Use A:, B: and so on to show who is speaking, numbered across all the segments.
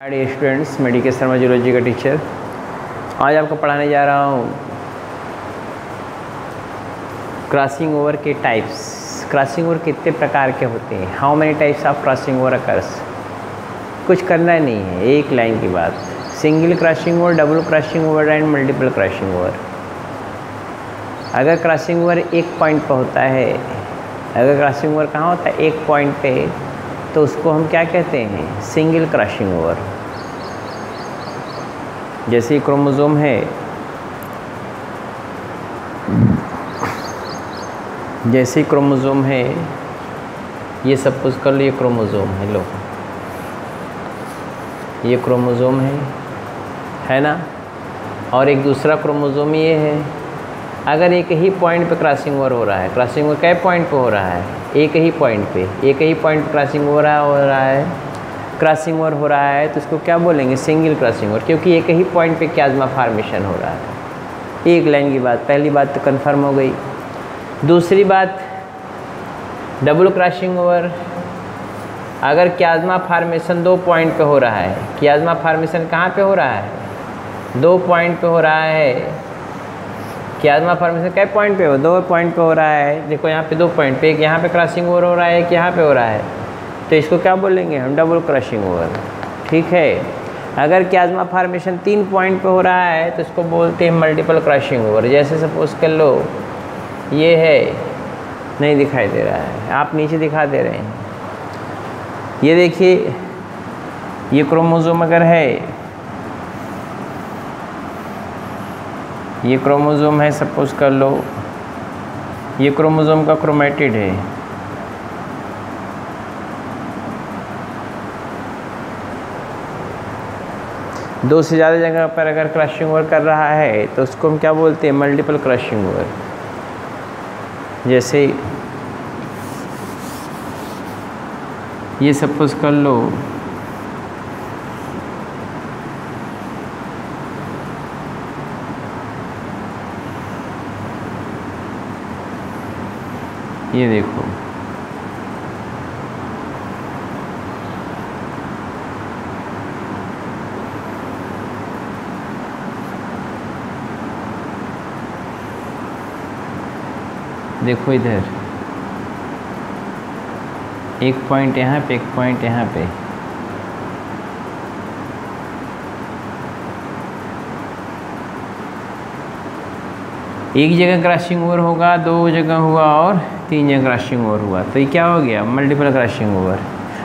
A: Hi students, मैं D के Sharma zoology का टीचर। आज आपको पढ़ाने जा रहा हूँ क्रॉसिंग ओवर के टाइप्स। क्रॉसिंग ओवर कितने प्रकार के होते हैं, how many types of crossing over occurs. कुछ करना नहीं है, एक लाइन की बात। Single crossing over, double crossing over and multiple crossing over. अगर क्रॉसिंग ओवर एक पॉइंट पर होता है, अगर क्रॉसिंग ओवर कहाँ होता है, एक पॉइंट पे, तो उसको हम क्या कहते हैं, सिंगल क्रॉसिंग ओवर। जैसे क्रोमोसोम है, जैसे क्रोमोसोम है, ये सपोज कर लो ये क्रोमोसोम है, लो ये क्रोमोसोम है ना, और एक दूसरा क्रोमोसोम ये है। अगर एक ही पॉइंट पे क्रॉसिंग ओवर हो रहा है, क्रॉसिंग ओवर कै पॉइंट पे हो रहा है, एक ही पॉइंट पे क्रॉसिंग ओवर हो रहा है, क्रॉसिंग ओवर हो रहा है, तो उसको क्या बोलेंगे, सिंगल क्रॉसिंग ओवर, क्योंकि एक ही पॉइंट पे क्याज़मा फार्मेशन हो रहा है। एक लाइन की बात, पहली बात तो कन्फर्म हो गई। दूसरी बात, डबल क्रॉसिंग ओवर। अगर क्याज़मा फार्मेशन दो पॉइंट पे हो रहा है, क्याज़मा फार्मेशन कहाँ पे हो रहा है, दो पॉइंट पे हो रहा है। क्याज़मा फार्मेशन कै पॉइंट पे हो, दो पॉइंट पे हो रहा है। देखो यहाँ पे दो पॉइंट पे, एक यहाँ पे क्रॉसिंग ओवर हो रहा है, एक यहाँ पे हो रहा है, तो इसको क्या बोलेंगे हम, डबल क्रॉसिंग ओवर। ठीक है। अगर क्याज़मा फार्मेशन तीन पॉइंट पे हो रहा है, तो इसको बोलते हैं मल्टीपल क्रॉसिंग ओवर। जैसे सपोज कर लो ये है, नहीं दिखाई दे रहा है, आप नीचे दिखा दे रहे हैं, ये देखिए ये क्रोमोसोम अगर है, ये क्रोमोसोम है, सपोज कर लो ये क्रोमोसोम का क्रोमेटिड है। दो से ज़्यादा जगह पर अगर क्रॉसिंग ओवर कर रहा है, तो उसको हम क्या बोलते हैं, मल्टीपल क्रॉसिंग ओवर। जैसे ये सपोज कर लो ये देखो, देखो इधर एक पॉइंट यहाँ पे, एक पॉइंट यहाँ पे। एक जगह क्रॉसिंग ओवर होगा, दो जगह हुआ और तीन जगह क्रॉसिंग ओवर हुआ, तो ये क्या हो गया, मल्टीपल क्रॉसिंग ओवर।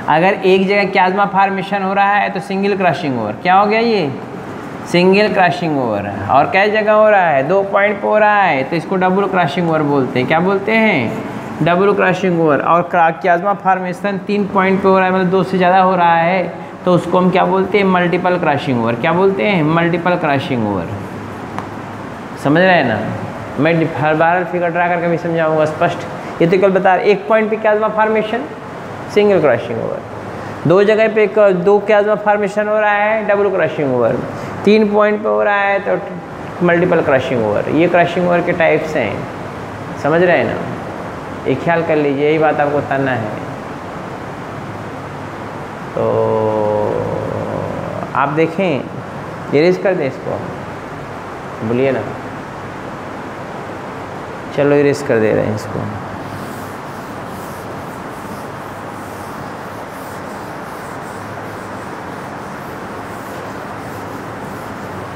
A: अगर एक जगह क्याज़मा फार्मेशन हो रहा है, तो सिंगल क्रॉसिंग ओवर। क्या हो गया, ये सिंगल क्रॉसिंग ओवर। और कै जगह हो रहा है, दो पॉइंट पे हो रहा है, तो इसको डबल क्रॉसिंग ओवर बोलते हैं। क्या बोलते हैं, डबल क्रॉसिंग ओवर। और क्याज़मा फार्मेशन तीन पॉइंट पे हो रहा है, मतलब दो से ज़्यादा हो रहा है, तो उसको हम क्या बोलते हैं, मल्टीपल क्रॉसिंग ओवर। क्या बोलते हैं, मल्टीपल क्रॉसिंग ओवर। समझ रहे हैं ना, मैं हर बार फिगर ड्रा करके भी समझाऊंगा स्पष्ट। ये तो कल बता रहे, एक पॉइंट पे क्याज़मा फार्मेशन, सिंगल क्रॉसिंग ओवर। दो जगह पे दो क्याज़मा फार्मेशन हो रहा है, डबल क्रॉसिंग ओवर। तीन पॉइंट पे हो रहा है, तो मल्टीपल क्रॉसिंग ओवर। ये क्रॉसिंग ओवर के टाइप्स हैं, समझ रहे हैं ना, एक ख्याल कर लीजिए, यही बात आपको बताना है। तो आप देखें, इरेज कर दें इसको, बोलिए ना, चलो इरेज कर दे रहे हैं इसको।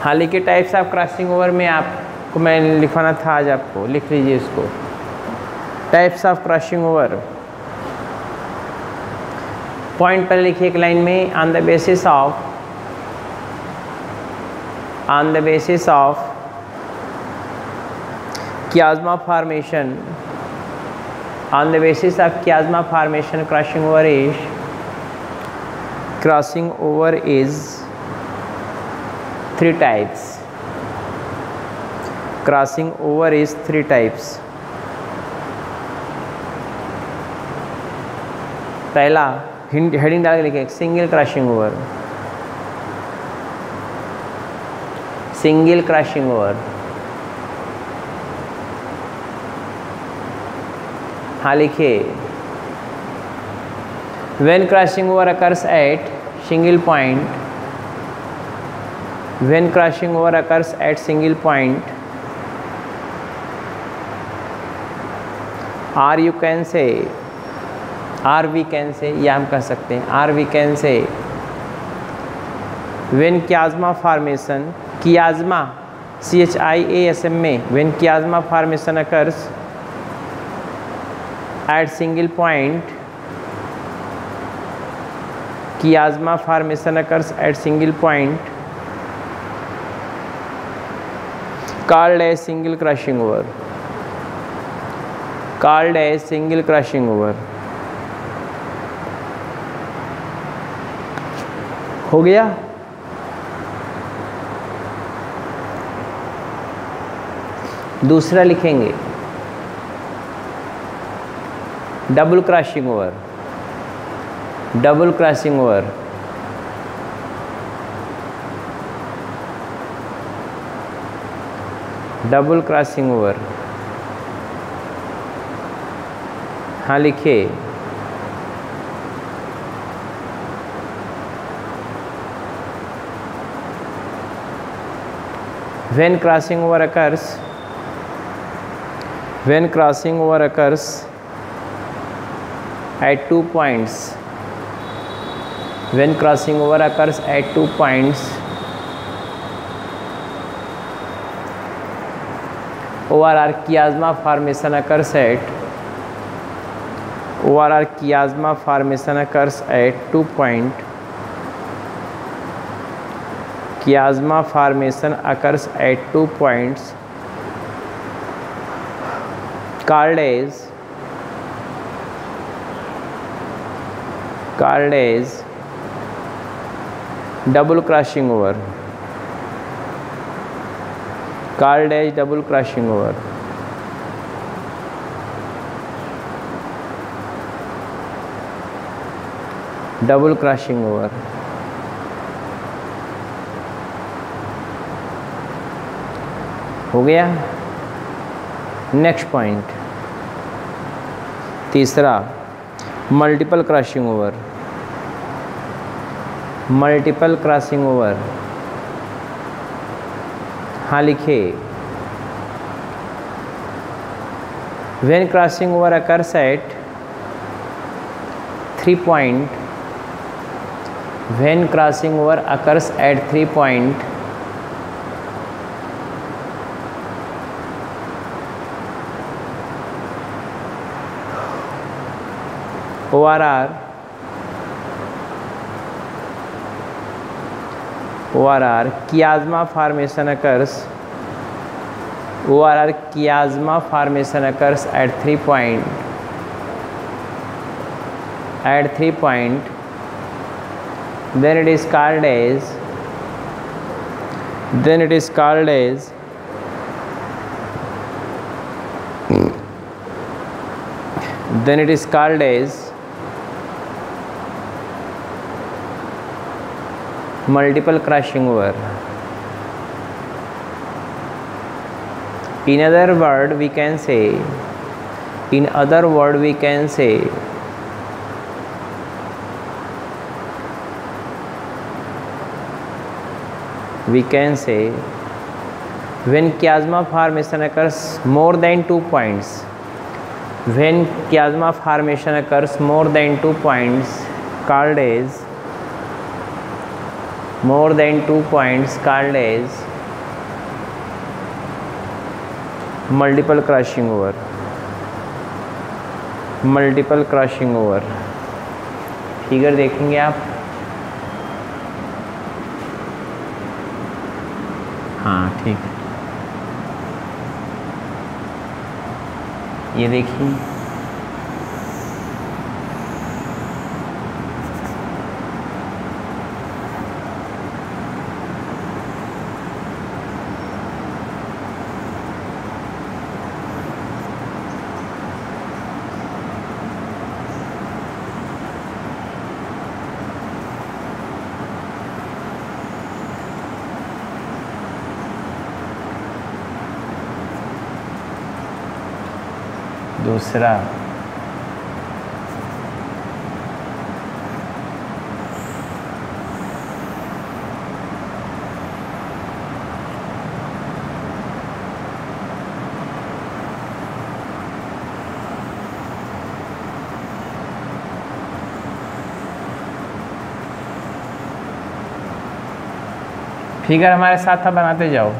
A: हाँ, लिखिए टाइप्स ऑफ क्रॉसिंग ओवर में आपको मैं लिखवाना था आज, आपको लिख लीजिए इसको। Types of crossing over, point पर लिखिए एक लाइन में, on the basis of chiasma formation, on the basis of chiasma formation, crossing over is three types. Crossing over is three types. पहला हेडिंग डाल के लिखे, single crossing over, single crossing over. हाँ लिखिए, when crossing over occurs at single point When crossing over occurs at single point, or you can say, or we can say, या हम कह सकते हैं, or we can say, when chiasma formation, chiasma, CHIASMA, when chiasma formation occurs at single point, chiasma formation occurs at single point, called as single crossing over, called as single crossing over. हो गया? दूसरा लिखेंगे double crossing over, double crossing over, double crossing over. हाँ लिखिए, when crossing over occurs, when crossing over occurs at 2 points, when crossing over occurs at 2 points, ORR chiasma formation occurs at, ORR chiasma formation occurs at 2 point, chiasma formation occurs at 2 points, called as double crossing over, called as double crossing over. Double crossing over. हो गया। Next point तीसरा, multiple crossing over, multiple crossing over. हाँ लिखिए, when crossing over occurs at 3 point, when crossing over occurs at 3 point, ORR chiasma formation occurs, ORR chiasma formation occurs at 3 point, at 3 point, then it is called as, then it is called as then it is called as multiple crossing over. In other word we can say, in other word we can say, we can say when chiasma formation occurs more than 2 points, when chiasma formation occurs more than 2 points, called as, more than 2 points, called as multiple crossing over, multiple crossing over। Figure देखेंगे आप, हाँ ठीक है, ये देखिए दूसरा, figure हमारे साथ था, बनाते जाओ।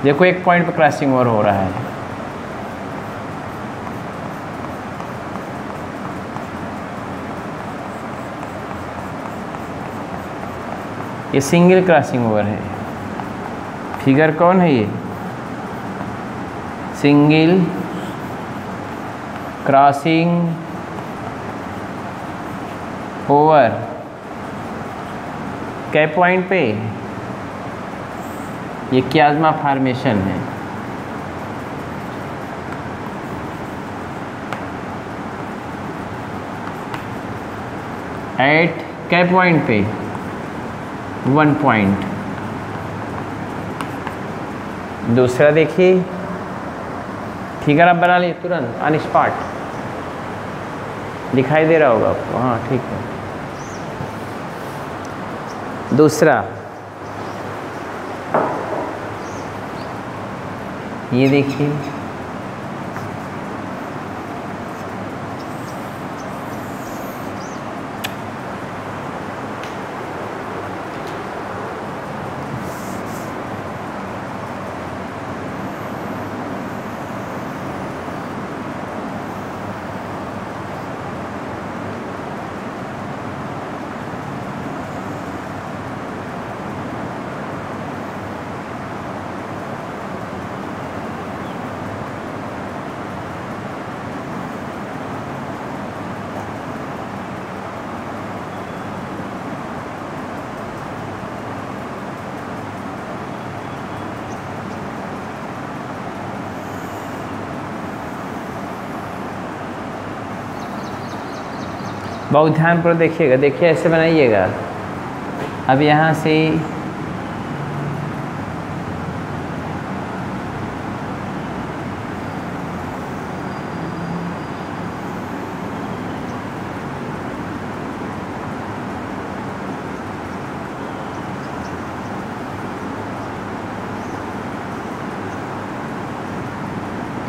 A: देखो एक पॉइंट पे क्रॉसिंग ओवर हो रहा है। ये सिंगल क्रॉसिंग ओवर है। फिगर कौन है ये? Single crossing over. कै पॉइंट पे? ये क्याज़्मा फार्मेशन है। एट कै पॉइंट पे? 1 पॉइंट। दूसरा देखिए, फिगर आप बना लिए तुरंत ऑन स्पॉट, दिखाई दे रहा होगा आपको। हाँ ठीक है। दूसरा ये देखिए, बहुत ध्यानपूर्वक देखिएगा। देखिए ऐसे बनाइएगा। अब यहाँ से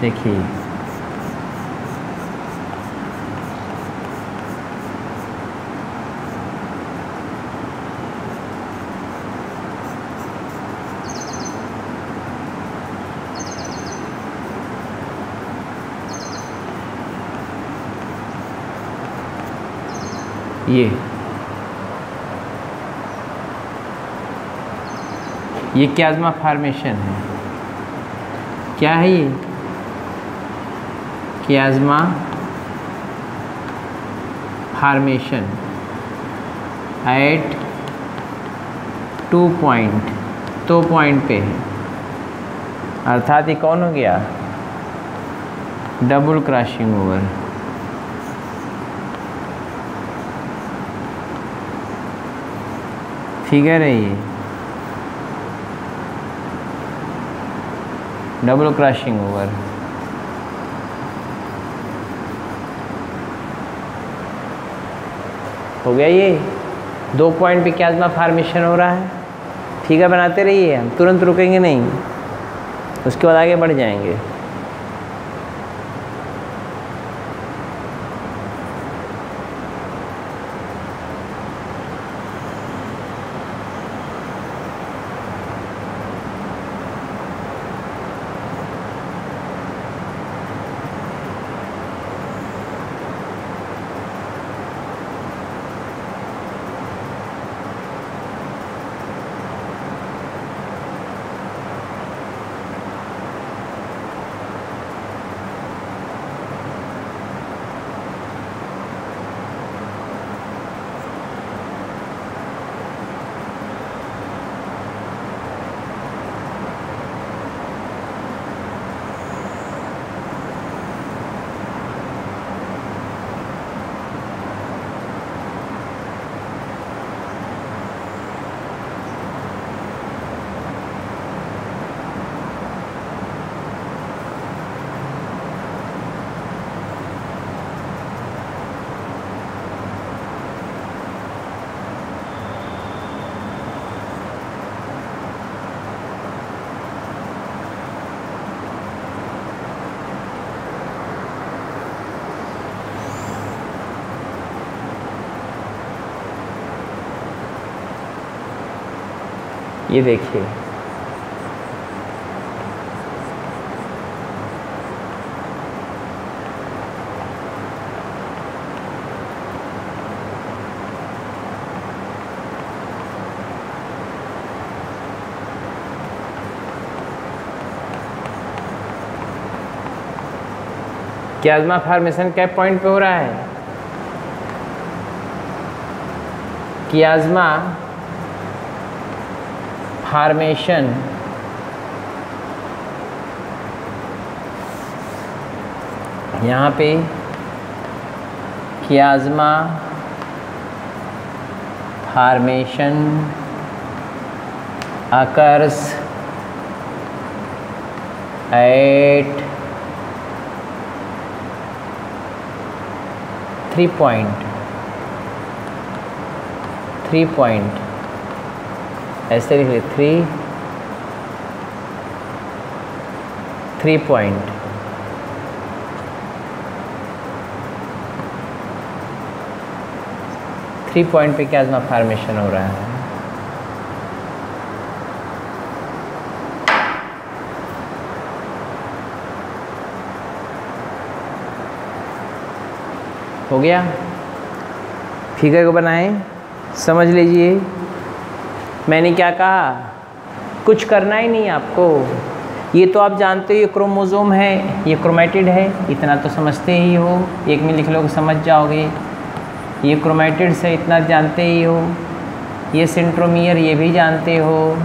A: देखिए, ये क्याज़्मा फार्मेशन है। क्या है ये? क्याज़्मा फार्मेशन एट 2 पॉइंट, 2 पॉइंट पे है। अर्थात ये कौन हो गया? Double crossing over. फिगर है ये, डबल क्रॉसिंग ओवर। हो गया ये 2 पॉइंट पे क्याज़्मा फार्मेशन हो रहा है। फिगर बनाते रहिए, हम तुरंत रुकेंगे नहीं, उसके बाद आगे बढ़ जाएंगे। ये देखिए, कियाज़मा फार्मेशन क्या पॉइंट पे हो रहा है? कियाज़मा फार्मेशन यहाँ पे कियाज़मा फार्मेशन occurs at 3 पॉइंट ऐसे लिख ले, 3 पॉइंट। थ्री पॉइंट पे कियाज़मा फार्मेशन हो रहा है। हो गया, फिगर को बनाएं, समझ लीजिए। मैंने क्या कहा, कुछ करना ही नहीं आपको। ये तो आप जानते हो, ये क्रोमोसोम है, ये क्रोमैटिड है, इतना तो समझते ही हो, एक में लिख लो समझ जाओगे। ये क्रोमैटिड से इतना जानते ही हो। ये सेंट्रोमियर, ये भी जानते हो।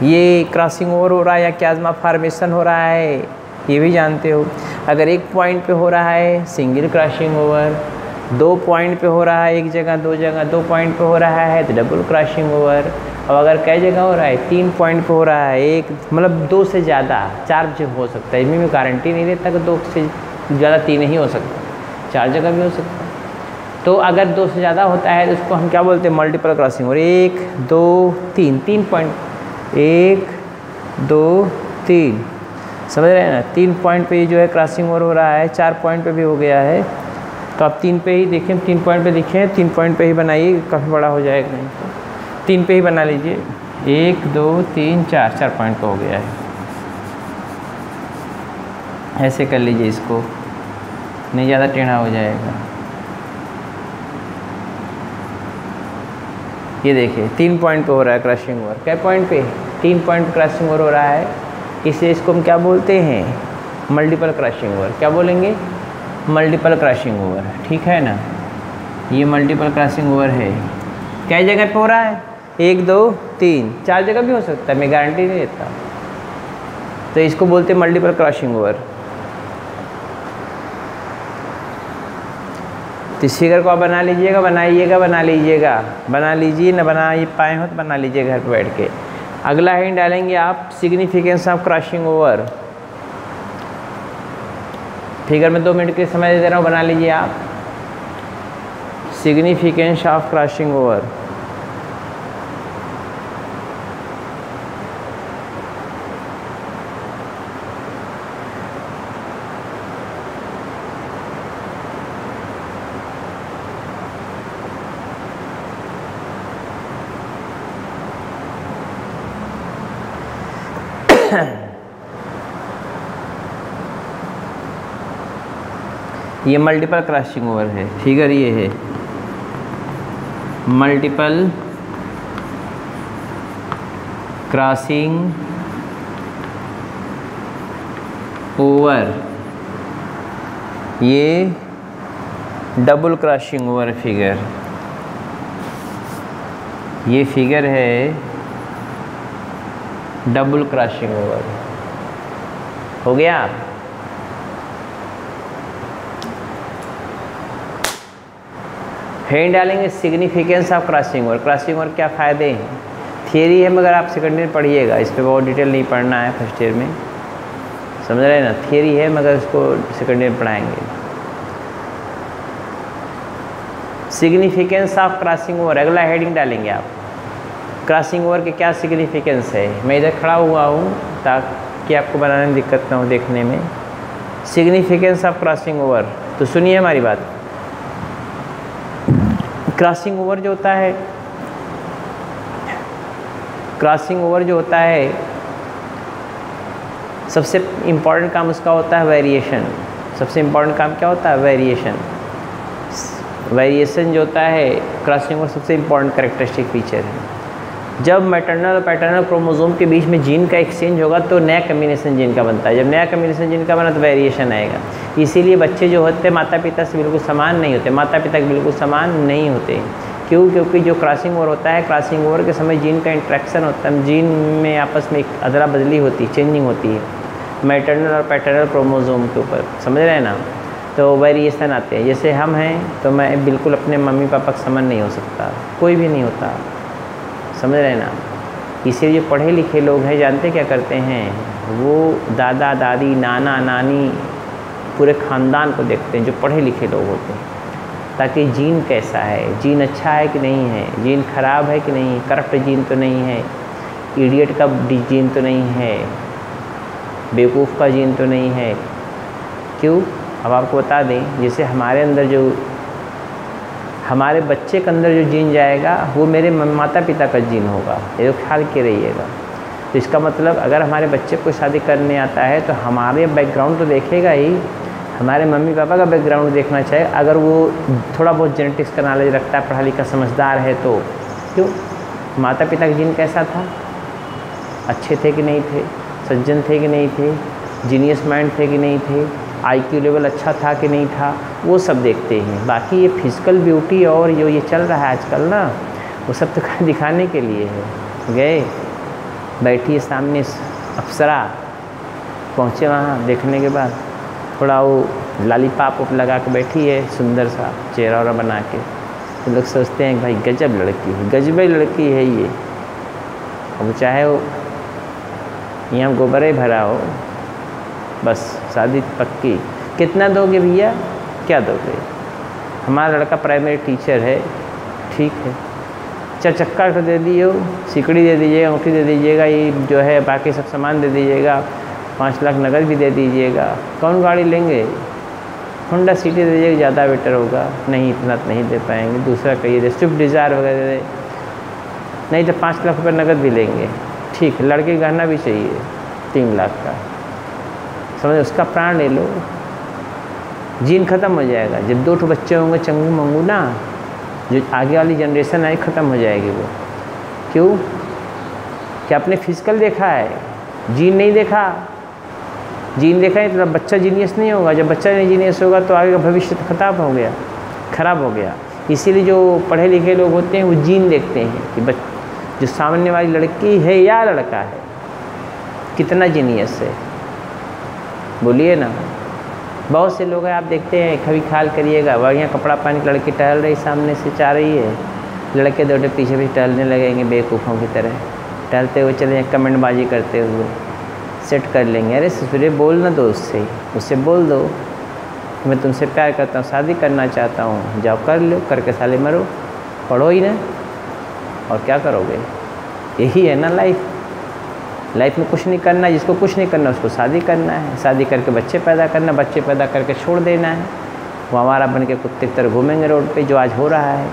A: ये क्रॉसिंग ओवर हो रहा है या कियाज़मा फार्मेशन हो रहा है, ये भी जानते हो। अगर एक पॉइंट पे हो रहा है सिंगल क्रॉसिंग ओवर, 2 पॉइंट पे हो रहा है, एक जगह 2 जगह 2 पॉइंट पे हो रहा है तो डबल क्रॉसिंग ओवर। और अगर कई जगह हो रहा है, 3 पॉइंट पे हो रहा है, एक मतलब 2 से ज़्यादा, 4 जगह हो सकता है। इसमें भी गारंटी नहीं देता कि 2 से ज़्यादा 3 ही हो सकता, 4 जगह भी हो सकता है। तो अगर 2 से ज़्यादा होता है तो उसको हम क्या बोलते हैं, मल्टीपल क्रॉसिंग ओवर। 1 2 3, 3 पॉइंट, 1 2 3, समझ रहे हैं ना। 3 पॉइंट पे जो है क्रॉसिंग ओवर हो रहा है, 4 पॉइंट पे भी हो गया है। तो आप 3 पे ही देखें, 3 पॉइंट पे देखें, 3 पॉइंट पे ही बनाइए, काफ़ी बड़ा हो जाएगा नहीं तो 3 पे ही बना लीजिए। 1 2 3 4, 4 पॉइंट पे हो गया है। ऐसे कर लीजिए इसको, नहीं ज़्यादा टेढ़ा हो जाएगा। ये देखिए 3 पॉइंट पे हो रहा है क्रॉसिंग ओवर। क्या पॉइंट पे? 3 पॉइंट क्रॉसिंग ओवर हो रहा है, इसे इसको हम क्या बोलते हैं, मल्टीपल क्रॉसिंग ओवर। क्या बोलेंगे? मल्टीपल क्रॉसिंग ओवर, ठीक है ना। ये मल्टीपल क्रॉसिंग ओवर है। क्या जगह पे हो रहा है? 1 2 3, 4 जगह भी हो सकता है, मैं गारंटी नहीं देता। तो इसको बोलते हैं मल्टीपल क्रॉसिंग ओवर। तो इस फिगर को आप बना लीजिएगा, बना लीजिए, ना बना पाए हो तो बना लीजिए घर पर बैठ के। अगला हिंट डालेंगे आप, significance of crossing over. Figure में 2 मिनट के समय दे रहा हूँ, बना लीजिए आप। Significance of crossing over. ये मल्टीपल क्रॉसिंग ओवर है, फिगर ये है मल्टीपल क्रॉसिंग ओवर। ये डबल क्रॉसिंग ओवर फिगर, ये फिगर है डबल क्रॉसिंग ओवर। हो गया। हेड डालेंगे significance of crossing over. Crossing over क्या फ़ायदे हैं? थियरी है मगर आप सेकेंड ईयर पढ़िएगा, इस पर बहुत डिटेल नहीं पढ़ना है फर्स्ट ईयर में, समझ रहे हैं ना। थियरी है मगर इसको सेकेंड ईयर पढ़ाएंगे। सिग्निफिकेंस ऑफ क्रॉसिंग ओवर, अगला हेडिंग डालेंगे आप। क्रॉसिंग ओवर के क्या सिग्निफिकेंस है। मैं इधर खड़ा हुआ हूँ ताकि आपको बनाने में दिक्कत ना हो देखने में। सिग्निफिकेंस ऑफ क्रॉसिंग ओवर, तो सुनिए हमारी बात। क्रॉसिंग ओवर जो होता है, क्रॉसिंग ओवर जो होता है सबसे इम्पॉर्टेंट काम उसका होता है वेरिएशन। सबसे इम्पॉर्टेंट काम क्या होता है? वेरिएशन। वेरिएशन जो होता है क्रॉसिंग ओवर सबसे इम्पॉर्टेंट कैरेक्टरिस्टिक फीचर है। जब मैटरनल और पैटर्नल क्रोमोसोम के बीच में जीन का एक्सचेंज होगा तो नया कम्बिनेशन जीन का बनता है। जब नया कम्बिनेशन जीन का बना तो वेरिएशन आएगा। इसीलिए बच्चे जो होते हैं माता पिता से बिल्कुल समान नहीं होते, माता पिता के बिल्कुल समान नहीं होते। क्यों? क्योंकि जो क्रॉसिंग ओवर होता है, क्रॉसिंग ओवर के समय जीन का इंट्रैक्शन होता है, जीन में आपस में एक अदला बदली होती है, चेंजिंग होती है मैटरनल और पैटर्नल क्रोमोसोम के ऊपर, समझ रहे हैं ना। तो वेरिएशन आते हैं। जैसे हम हैं तो मैं बिल्कुल अपने मम्मी पापा के समान नहीं हो सकता, कोई भी नहीं होता, समझ रहे हैं ना। इसीलिए पढ़े लिखे लोग हैं, जानते क्या करते हैं, वो दादा दादी नाना नानी पूरे ख़ानदान को देखते हैं जो पढ़े लिखे लोग होते हैं, ताकि जीन कैसा है, जीन अच्छा है कि नहीं है, जीन खराब है कि नहीं, करप्ट जीन तो नहीं है, इडियट का जीन तो नहीं है, बेवकूफ़ का जीन तो नहीं है। क्यों? अब आपको बता दें, जैसे हमारे अंदर जो, हमारे बच्चे के अंदर जो जीन जाएगा वो मेरे माता पिता का जीन होगा, ये तो ख्याल के रहिएगा। तो इसका मतलब अगर हमारे बच्चे को शादी करने आता है तो हमारे बैकग्राउंड तो देखेगा ही, हमारे मम्मी पापा का बैकग्राउंड देखना चाहिए। अगर वो थोड़ा बहुत जेनेटिक्स का नॉलेज रखता है, पढ़ा लिखा समझदार है तो। क्यों? माता पिता का जीन कैसा था, अच्छे थे कि नहीं थे, सज्जन थे कि नहीं थे, जीनियस माइंड थे कि नहीं थे, IQ लेवल अच्छा था कि नहीं था, वो सब देखते हैं। बाकी ये फिजिकल ब्यूटी और जो ये चल रहा है आजकल ना, वो सब तो दिखाने के लिए है। गए बैठी सामने अप्सरा, पहुँचे वहाँ, देखने के बाद थोड़ा वो लॉलीपॉप लगा के बैठी है, सुंदर सा चेहरा वरा बना के, तो लोग सोचते हैं भाई गजब लड़की है, गजबी लड़की है ये। अब चाहे वो यहाँ गोबरे भरा हो, बस शादी पक्की। कितना दोगे भैया, क्या दोगे? हमारा लड़का प्राइमरी टीचर है, ठीक है, 4 चक्का तो दे दिए, सिकड़ी दे दीजिएगा, अंगूठी दे दीजिएगा, ये जो है बाकी सब सामान दे दीजिएगा, 5 लाख नकद भी दे दीजिएगा। कौन गाड़ी लेंगे? होंडा सिटी दे दीजिएगा, ज़्यादा बेटर होगा। नहीं, इतना तो नहीं दे पाएंगे, दूसरा कहिए दे, स्विफ्ट डिज़ायर वगैरह दे, नहीं तो 5 लाख रुपये नकद भी लेंगे, ठीक। लड़के गहना भी चाहिए 3 लाख का, समझ, उसका प्राण ले लो, जीन ख़त्म हो जाएगा। जब 2 बच्चे होंगे चंगू मंगू ना, जो आगे वाली जनरेशन आई ख़त्म हो जाएगी वो। क्यों? क्या आपने फिजिकल देखा है, जीन नहीं देखा? जीन देखा है तो बच्चा जीनियस नहीं होगा। जब बच्चा नहीं जीनियस होगा तो आगे का भविष्य तो खराब हो गया, खराब हो गया। इसीलिए जो पढ़े लिखे लोग होते हैं वो जीन देखते हैं कि जो सामने वाली लड़की है या लड़का है कितना जीनियस है, बोलिए ना। बहुत से लोग हैं, आप देखते हैं, कभी ख्याल करिएगा, बढ़िया कपड़ा पहन के लड़की टहल रही, सामने से जा रही है, लड़के दौड़े पीछे भी टहलने लगेंगे बेवकूफ़ों की तरह, टहलते हुए चले, कमेंटबाजी करते हुए सेट कर लेंगे। अरे ससुरे बोल ना दो उससे बोल दो मैं तुमसे प्यार करता हूँ, शादी करना चाहता हूँ, जाओ कर लो, करके साले मरो, पढ़ो ही ना, और क्या करोगे? यही है ना लाइफ में कुछ नहीं करना, जिसको कुछ नहीं करना उसको शादी करना है, शादी करके बच्चे पैदा करना, बच्चे पैदा करके छोड़ देना है, वो हमारा बन के कुत्ते की तरह घूमेंगे रोड पे, जो आज हो रहा है।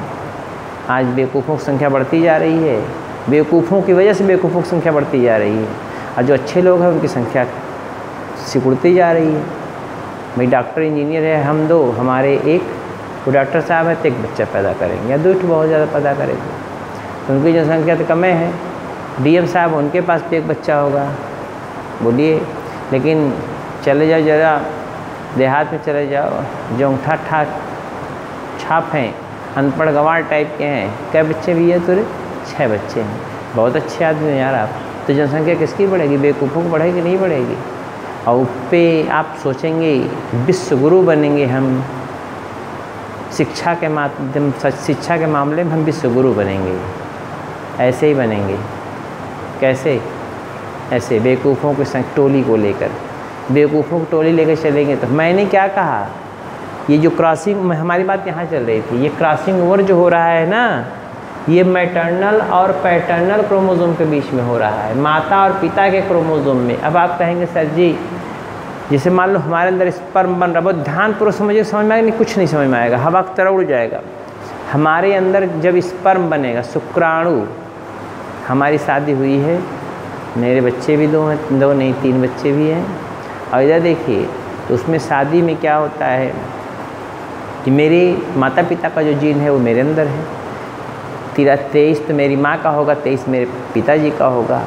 A: आज बेवकूफ़ों की संख्या बढ़ती जा रही है, बेवकूफ़ों की वजह से बेवकूफ़ों की संख्या बढ़ती जा रही है, और जो अच्छे लोग हैं उनकी संख्या सिकुड़ती जा रही है। भाई डॉक्टर इंजीनियर है हम 2, हमारे एक वो डॉक्टर साहब है तो एक बच्चा पैदा करेंगे, या 2 बहुत ज़्यादा पैदा करेंगे, तो उनकी जनसंख्या तो कम है। DM साहब उनके पास भी एक बच्चा होगा, बोलिए। लेकिन चले जाओ ज़रा देहात में चले जाओ, जो अंगूठा ठाक छाप हैं, अनपढ़ गंवार टाइप के हैं, क्या बच्चे भी है तुरे? 6 बच्चे हैं, बहुत अच्छे आदमी हैं यार आप। तो जनसंख्या किसकी बढ़ेगी? बेवकूफ़ों को बढ़ेगी, नहीं बढ़ेगी। और पे आप सोचेंगे विश्व गुरु बनेंगे हम, शिक्षा के मामले में हम विश्व गुरु बनेंगे, ऐसे ही बनेंगे। कैसे? ऐसे बेवकूफ़ों की टोली को लेकर, बेवकूफ़ों की टोली लेकर चलेंगे। तो मैंने क्या कहा, ये जो क्रॉसिंग, हमारी बात यहाँ चल रही थी, ये क्रॉसिंग ओवर जो हो रहा है ना, ये मैटरनल और पैटर्नल क्रोमोसोम के बीच में हो रहा है, माता और पिता के क्रोमोसोम में। अब आप कहेंगे सर जी, जैसे मान लो हमारे अंदर स्पर्म बन रहा, बहुत ध्यानपूर्वक समझिए, समझ में आएगा नहीं? कुछ नहीं समझ में आएगा, हवा की तरह उड़ जाएगा। हमारे अंदर जब स्पर्म बनेगा, शुक्राणु, हमारी शादी हुई है, मेरे बच्चे भी 2 हैं, 2 नहीं 3 बच्चे भी हैं, और इधर देखिए तो उसमें शादी में क्या होता है कि मेरे माता पिता का जो जीन है वो मेरे अंदर है, 23 तो मेरी माँ का होगा, 23 मेरे पिताजी का होगा।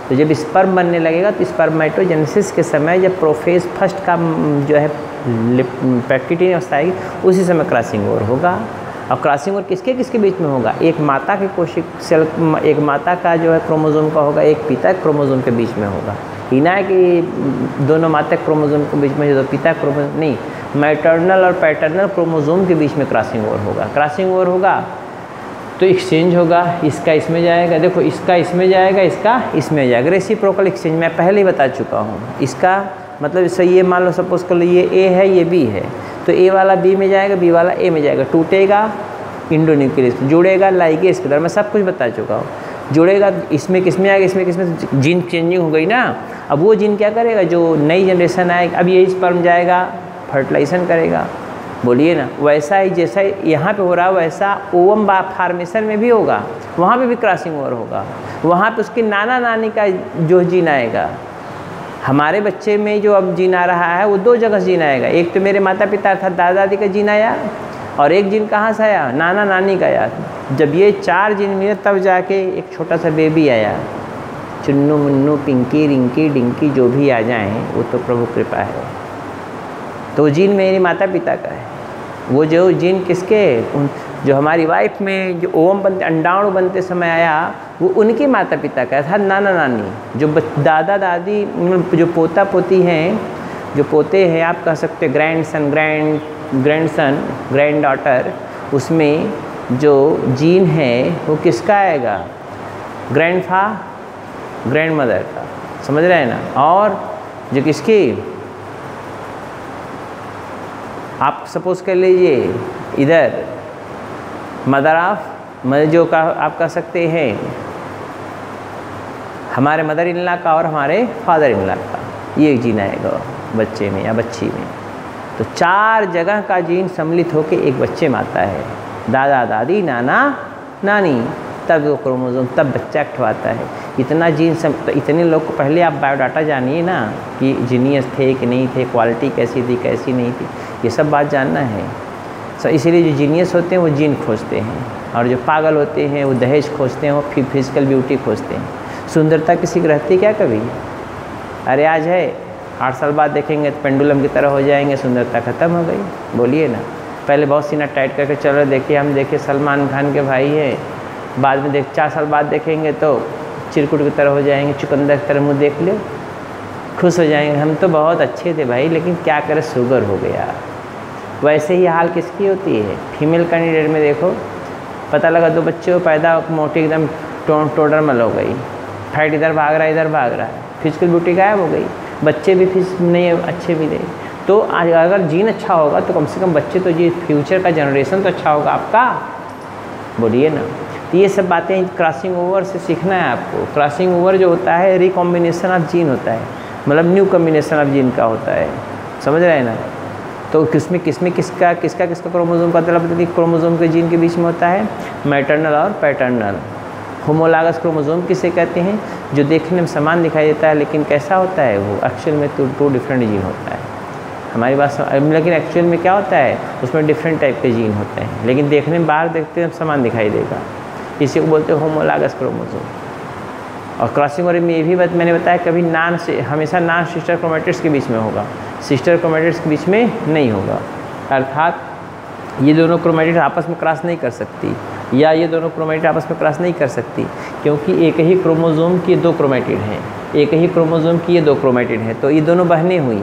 A: तो जब स्पर्म बनने लगेगा तो स्पर्मेटोजेनेसिस के समय जब प्रोफेज फर्स्ट का जो है पैक्टिटी अवस्था आएगी, उसी समय क्रॉसिंग ओवर होगा। और क्रॉसिंग ओवर किसके किसके बीच में होगा? एक माता के कोशिक सेल, एक माता का जो है क्रोमोसोम का होगा, एक पिता क्रोमोसोम के बीच में होगा। ही ना है कि दोनों माता क्रोमोसोम के बीच में, जो पिता क्रोमोसोम नहीं, मैटरनल और पैटर्नल क्रोमोसोम के बीच में क्रॉसिंग ओवर होगा। क्रॉसिंग ओवर होगा तो एक्सचेंज होगा, इसका इसमें जाएगा, देखो इसका इसमें जाएगा, इसका इसमें जाएगा, रेसिप्रोकल एक्सचेंज मैं पहले ही बता चुका हूँ। इसका मतलब इससे ये मान लो सपोज कर लो ये ए है, ये बी है, तो ए वाला बी में जाएगा, बी वाला ए में जाएगा, टूटेगा इंडोन्यूक्लियस, जुड़ेगा लाइगेज के द्वारा, मैं सब कुछ बता चुका हूँ। जुड़ेगा इसमें किसमें आएगा, इसमें किसमें, जीन चेंजिंग हो गई ना। अब वो जीन क्या करेगा, जो नई जनरेशन आएगी, अब ये स्पर्म जाएगा फर्टिलाइजेशन करेगा, बोलिए ना। वैसा ही जैसा यहाँ पे हो रहा है वैसा ओवम फार्मेशन में भी होगा, वहाँ पे भी क्रॉसिंग ओवर होगा। वहाँ पे उसके नाना नानी का जो जीन आएगा, हमारे बच्चे में जो अब जीन आ रहा है वो 2 जगह जीन आएगा। एक तो मेरे माता पिता अर्थात दादा दादी का जीन आया, और एक जीन कहाँ से आया, नाना नानी का आया। जब ये 4 जीन मिले तब जाके एक छोटा सा बेबी आया। चुन्नू मुन्नू पिंकी रिंकी डिंकी जो भी आ जाएं वो तो प्रभु कृपा है। तो जीन मेरे माता पिता का है। वो जो जीन किसके, जो हमारी वाइफ में जो ओवम बनते अंडाणु बनते समय आया, वो उनके माता पिता का था, नाना नानी। जो दादा दादी, जो पोता पोती हैं, जो पोते हैं आप कह सकते ग्रैंडसन, ग्रैंडसन, ग्रैंड डॉटर, उसमें जो जीन है वो किसका आएगा, ग्रैंड मदर का, समझ रहे हैं ना। और जो किसकी, आप सपोज कर लीजिए इधर मदर ऑफ, जो का आप कह सकते हैं हमारे मदर इन लॉ का और हमारे फादर इन लॉ का, ये जीन आएगा बच्चे में या बच्ची में। तो 4 जगह का जीन सम्मिलित होकर एक बच्चे में आता है, दादा दादी नाना नानी, तब वो क्रोमोसोम, तब बच्चा अखवाता है। इतना जीन तो इतने लोग को पहले आप बायोडाटा जानिए ना कि जीनियस थे कि नहीं थे, क्वालिटी कैसी थी कैसी नहीं थी, ये सब बात जानना है। सो इसीलिए जो जीनियस होते हैं वो जीन खोजते हैं, और जो पागल होते हैं वो दहेज खोजते हैं, वो फिजिकल ब्यूटी खोजते हैं। सुंदरता किसी की रहती क्या कभी? अरे आज है, 8 साल बाद देखेंगे तो पेंडुलम की तरह हो जाएंगे, सुंदरता खत्म हो गई, बोलिए ना। पहले बहुत सीना टाइट करके चलो, देखिए हम देखिए सलमान खान के भाई हैं, बाद में 4 साल बाद देखेंगे तो चिरकुट की तरह हो जाएंगे, चुकंदर की तरह मुँह देख लो, खुश हो जाएंगे, हम तो बहुत अच्छे थे भाई, लेकिन क्या करें शुगर हो गया। वैसे ही हाल किसकी होती है, फीमेल कैंडिडेट में देखो, पता लगा 2 बच्चे पैदा, मोटी एकदम टोडरमल हो गई, फैट इधर भाग रहा है इधर भाग रहा है, फिजिकल ब्यूटी गायब हो गई, बच्चे भी नहीं अच्छे भी नहीं। तो अगर जीन अच्छा होगा तो कम से कम बच्चे तो जी फ्यूचर का जनरेशन तो अच्छा होगा आपका, बोलिए ना। तो ये सब बातें क्रॉसिंग ओवर से सीखना है आपको। क्रॉसिंग ओवर जो होता है रिकॉम्बिनेशन ऑफ जीन होता है, मतलब न्यू कॉम्बिनेशन ऑफ जीन का होता है, समझ रहे हैं ना। तो किसमें किसका क्रोमोसोम का मतलब बताइए, क्रोमोसोम के जीन के बीच में होता है मैटरनल और पैटर्नल। होमोलॉगस क्रोमोसोम किसे कहते हैं, जो देखने में समान दिखाई देता है लेकिन कैसा होता है वो एक्चुअल में 2 डिफरेंट जीन होता है। हमारी बात लेकिन एक्चुअल में क्या होता है, उसमें डिफरेंट टाइप के जीन होते हैं, लेकिन देखने में बाहर देखते हैं समान दिखाई देगा, इसी को बोलते हैं होमोलॉगस क्रोमोसोम। और क्रॉसिंग ओवर में ये भी मैंने बताया कभी हमेशा नॉन सिस्टर क्रोमेटिड्स के बीच में होगा, सिस्टर क्रोमेटिड्स के बीच में नहीं होगा। अर्थात ये दोनों क्रोमेटिड आपस में क्रॉस नहीं कर सकती, या ये दोनों क्रोमेटिड आपस में क्रॉस नहीं कर सकती, क्योंकि एक ही क्रोमोसोम की 2 क्रोमेटिड हैं, एक ही क्रोमोसोम की ये 2 क्रोमेटिड हैं। तो ये दोनों बहनें हुई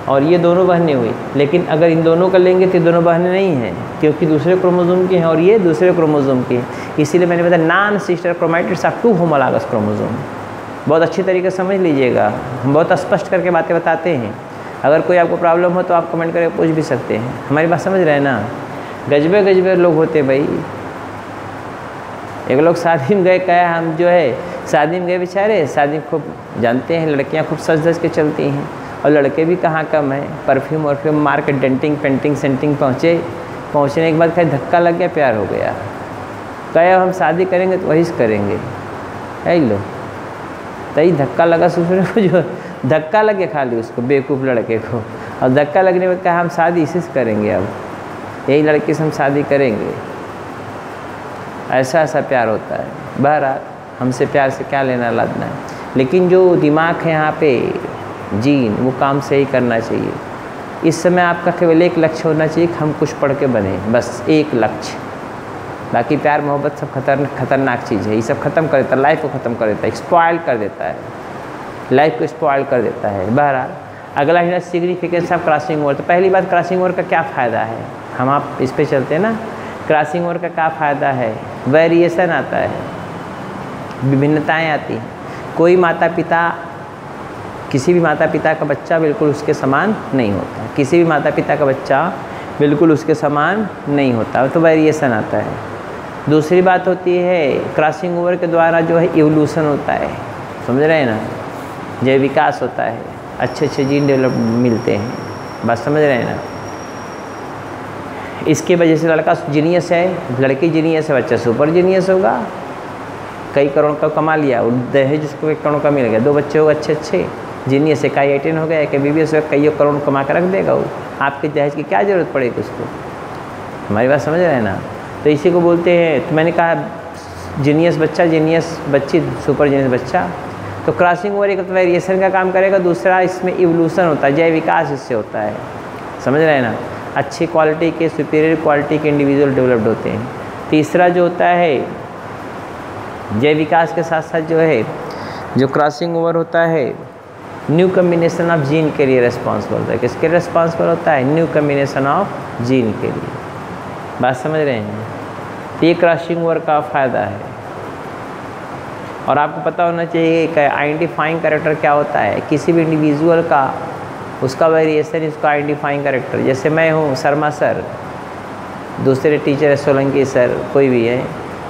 A: और ये दोनों बहनें हुई, लेकिन अगर इन दोनों का लेंगे तो दोनों बहनें नहीं हैं, क्योंकि दूसरे क्रोमोसोम की हैं और ये दूसरे क्रोमोसोम की हैं। इसीलिए मैंने बताया non sister chromatids of 2 homologous chromosome. बहुत अच्छी तरीके से समझ लीजिएगा, हम बहुत स्पष्ट करके बातें बताते हैं। अगर कोई आपको प्रॉब्लम हो तो आप कमेंट करके पूछ भी सकते हैं। हमारी बात समझ रहे हैं ना। गजबे लोग होते भाई। एक लोग शादी में गए, कहा हम जो है शादी में गए बेचारे, शादी खूब जानते हैं लड़कियां खूब सज धज के चलती हैं, और लड़के भी कहाँ कम है, परफ्यूम मार के डेंटिंग पेंटिंग सेंटिंग पहुँचे, पहुँचने के बाद कहीं धक्का लग गया, प्यार हो गया। कहे हम शादी करेंगे तो वही करेंगे, है लो। तभी धक्का लगा ससुर को, जो धक्का लगे खाली उसको, बेवकूफ़ लड़के को, और धक्का लगने के बाद कहा हम शादी इसी से करेंगे, अब यही लड़के से हम शादी करेंगे। ऐसा ऐसा प्यार होता है। बहरहाल हमसे प्यार से क्या लेना लादना है, लेकिन जो दिमाग है यहाँ पे, जीन, वो काम सही करना चाहिए। इस समय आपका केवल एक लक्ष्य होना चाहिए कि हम कुछ पढ़ के बने, बस एक लक्ष्य। बाकी प्यार मोहब्बत सब खतरनाक चीज़ है, ये सब ख़त्म कर देता है, लाइफ को ख़त्म कर देता है, स्पॉइल कर देता है, लाइफ को स्पॉइल कर देता है। बहरहाल अगला है सिग्निफिकेंस ऑफ क्रॉसिंग ओवर। तो पहली बात, क्रॉसिंग ओवर का क्या फ़ायदा है, हम आप इस पे चलते हैं ना। क्रॉसिंग ओवर का क्या फ़ायदा है? वेरिएशन आता है, विभिन्नताएँ आती हैं। कोई माता पिता, किसी भी माता पिता का बच्चा बिल्कुल उसके समान नहीं होता, किसी भी माता पिता का बच्चा बिल्कुल उसके समान नहीं होता, तो वेरिएशन आता है। दूसरी बात होती है, क्रॉसिंग ओवर के द्वारा जो है इवोल्यूशन होता है, समझ रहे हैं ना, जय विकास होता है, अच्छे अच्छे जीन डेवलप मिलते हैं, बात समझ रहे हैं ना। इसके वजह से लड़का जीनियस है, लड़की जीनियस है, बच्चा सुपर जीनियस होगा। कई करोड़ का कमा लिया, दहेज उसको 1 करोड़ का मिल गया, 2 बच्चे होगा अच्छे अच्छे, जीनियस है, कई 18 हो गया, एक BBS हो गया, कई करोड़ कमा कर रख देगा वो। आपके दहेज की क्या ज़रूरत पड़ेगी उसको, हमारी बात समझ रहे हैं ना। तो इसी को बोलते हैं, तो मैंने कहा जीनियस बच्चा, जीनियस बच्ची, सुपर जीनियस बच्चा। तो क्रॉसिंग ओवर एक तो वेरिएशन का काम करेगा, दूसरा इसमें इवोल्यूशन होता है, जय विकास इससे होता है, समझ रहे हैं ना। अच्छी क्वालिटी के, सुपीरियर क्वालिटी के इंडिविजुअल डेवलप्ड होते हैं। तीसरा जो होता है, जय विकास के साथ साथ जो है, जो क्रॉसिंग ओवर होता है, न्यू कम्बिनेशन ऑफ जीन के लिए रिस्पॉन्सिबल होता है। किसके रिस्पॉन्सिबल होता है? न्यू कम्बिनेशन ऑफ जीन के लिए, बात समझ रहे हैं। ये क्रॉसिंग ओवर का फ़ायदा है। और आपको पता होना चाहिए कि आइडेंटिफाइंग कैरेक्टर क्या होता है किसी भी इंडिविजुअल का, उसका वेरिएशन इसका आइडेंटिफाइंग कैरेक्टर। जैसे मैं हूँ शर्मा सर, दूसरे टीचर है सोलंकी सर, कोई भी है,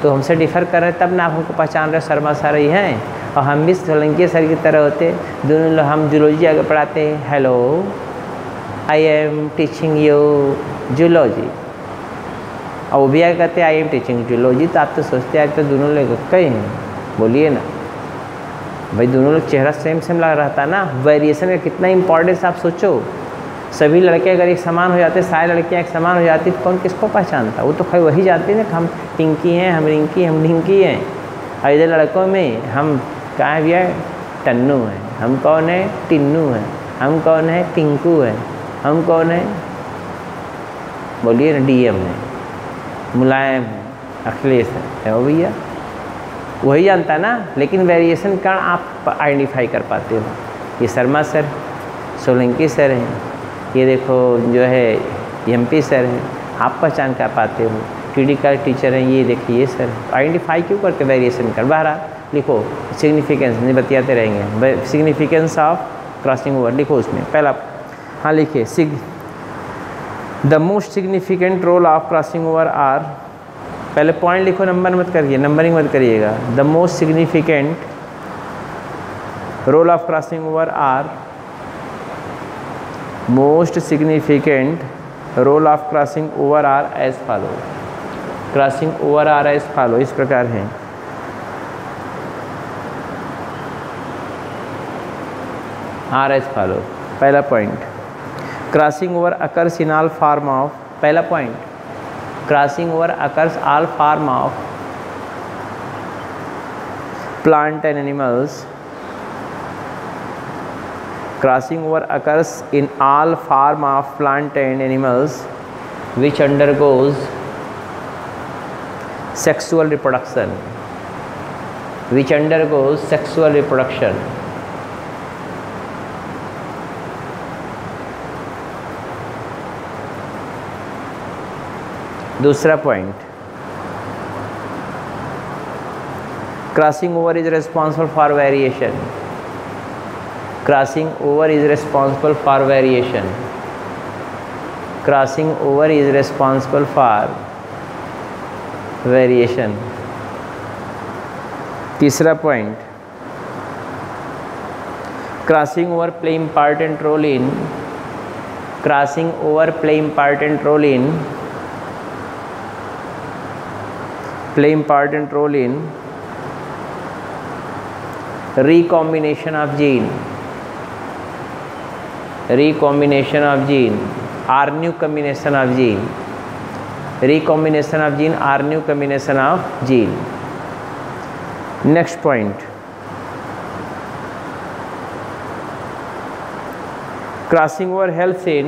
A: तो हमसे डिफ़र कर रहे हैं तब ना आप हमको पहचान रहे शर्मा सर ही हैं, और हम भी सोलंकी सर की तरह होते। दोनों लोग, हम जूलॉजी आगे पढ़ाते हैं, hello I am teaching you zoology, और वो भी आगे कहते हैं आई एम टीचिंग जूलॉजी। तो आप तो सोचते हैं तो दोनों लोग कई हैं, बोलिए ना भाई, दोनों लोग चेहरा सेम सेम लग रहा था ना। वेरिएशन का कितना इंपॉर्टेंस आप सोचो। सभी लड़के अगर एक समान हो जाते, सारी लड़कियां एक समान हो जाती, तो कौन किसको पहचानता? वो तो खैर वही जानते ना, हम पिंकी हैं, हम रिंकी, हम ढिंकी हैं। और इधर लड़कों में हम कहाँ भैया, टन्नू हैं, हम कौन है, टिन्नू है, हम कौन है, टिंकू है, हम कौन है, बोलिए ना, DM है, मुलायम है, अखिलेश है वो भैया, वही जानता है ना। लेकिन वेरिएशन का आप आइडेंटिफाई कर पाते हो। ये शर्मा सर, सोलंकी सर हैं, ये देखो जो है MP सर हैं, आप पहचान कर पाते हो। TD का टीचर हैं, ये देखिए ये सर, आइडेंटिफाई क्यों करते वेरिएशन कर। बहरहाल लिखो सिग्निफिकेंस, नहीं बतियाते रहेंगे। सिग्निफिकेंस ऑफ क्रॉसिंग ओवर लिखो उसमें पहला, हाँ लिखिए, the most significant role of crossing over are, पहले पॉइंट लिखो, नंबर मत करिए, नंबरिंग मत करिएगा। The most significant role of crossing over are, most significant role of crossing over are as follow. Crossing over are as follow, इस प्रकार हैं। Are as follow, पहला point, crossing over occurs in all form of, पहला point, crossing over occurs all form of plant and animals, crossing over occurs in all form of plant and animals which undergoes sexual reproduction, which undergoes sexual reproduction. दूसरा point, crossing over is responsible for variation. Crossing over is responsible for variation. Crossing over is responsible for variation. तीसरा point, crossing over play important role in, crossing over play important role in play important role in recombination of gene, recombination of gene or new combination of gene, recombination of gene or new combination of gene. Next point, crossing over helps in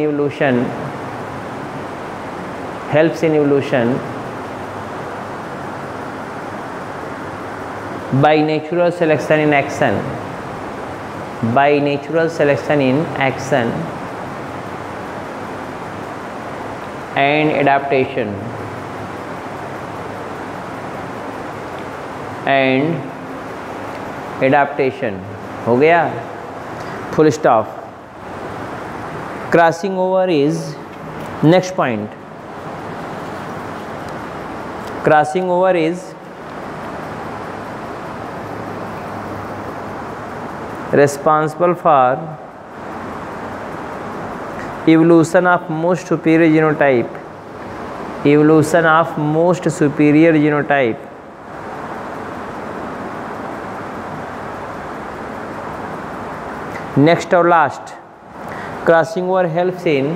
A: evolution by natural selection in action, and adaptation, हो गया, full stop. Crossing over is next point. Crossing over is responsible for evolution of most superior genotype, next or last, crossing over helps in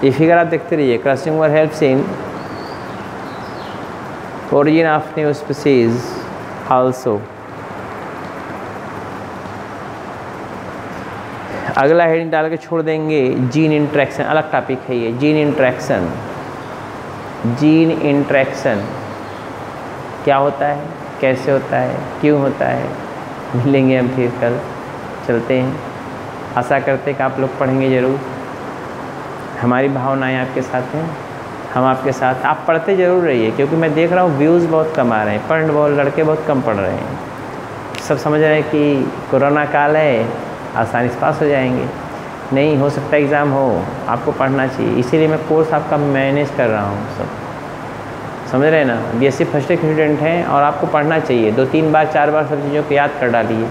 A: ये figure आप देखते रहिए. Crossing over helps in origin of new species also. अगला heading डाल के छोड़ देंगे. Gene interaction, अलग टॉपिक है ये. जीन इंट्रैक्शन क्या होता है, कैसे होता है, क्यों होता है, मिलेंगे हम फिर कल. चलते हैं. आशा करते हैं कि आप लोग पढ़ेंगे ज़रूर. हमारी भावनाएं आपके साथ हैं, हम आपके साथ. आप पढ़ते ज़रूर रहिए, क्योंकि मैं देख रहा हूँ व्यूज़ बहुत कम आ रहे हैं. लड़के बहुत कम पढ़ रहे हैं. सब समझ रहे हैं कि कोरोना काल है, आसानी से पास हो जाएंगे. नहीं हो सकता एग्ज़ाम हो, आपको पढ़ना चाहिए. इसीलिए मैं कोर्स आपका मैनेज कर रहा हूँ. सब समझ रहे हैं ना. BSc फर्स्ट ईयर के स्टूडेंट हैं और आपको पढ़ना चाहिए. 2-3 बार 4 बार सब चीज़ों को याद कर डालिए.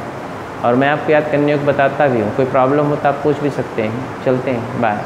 A: और मैं आपको याद करने को बताता भी हूँ. कोई प्रॉब्लम हो तो आप पूछ भी सकते हैं. चलते हैं. बाय.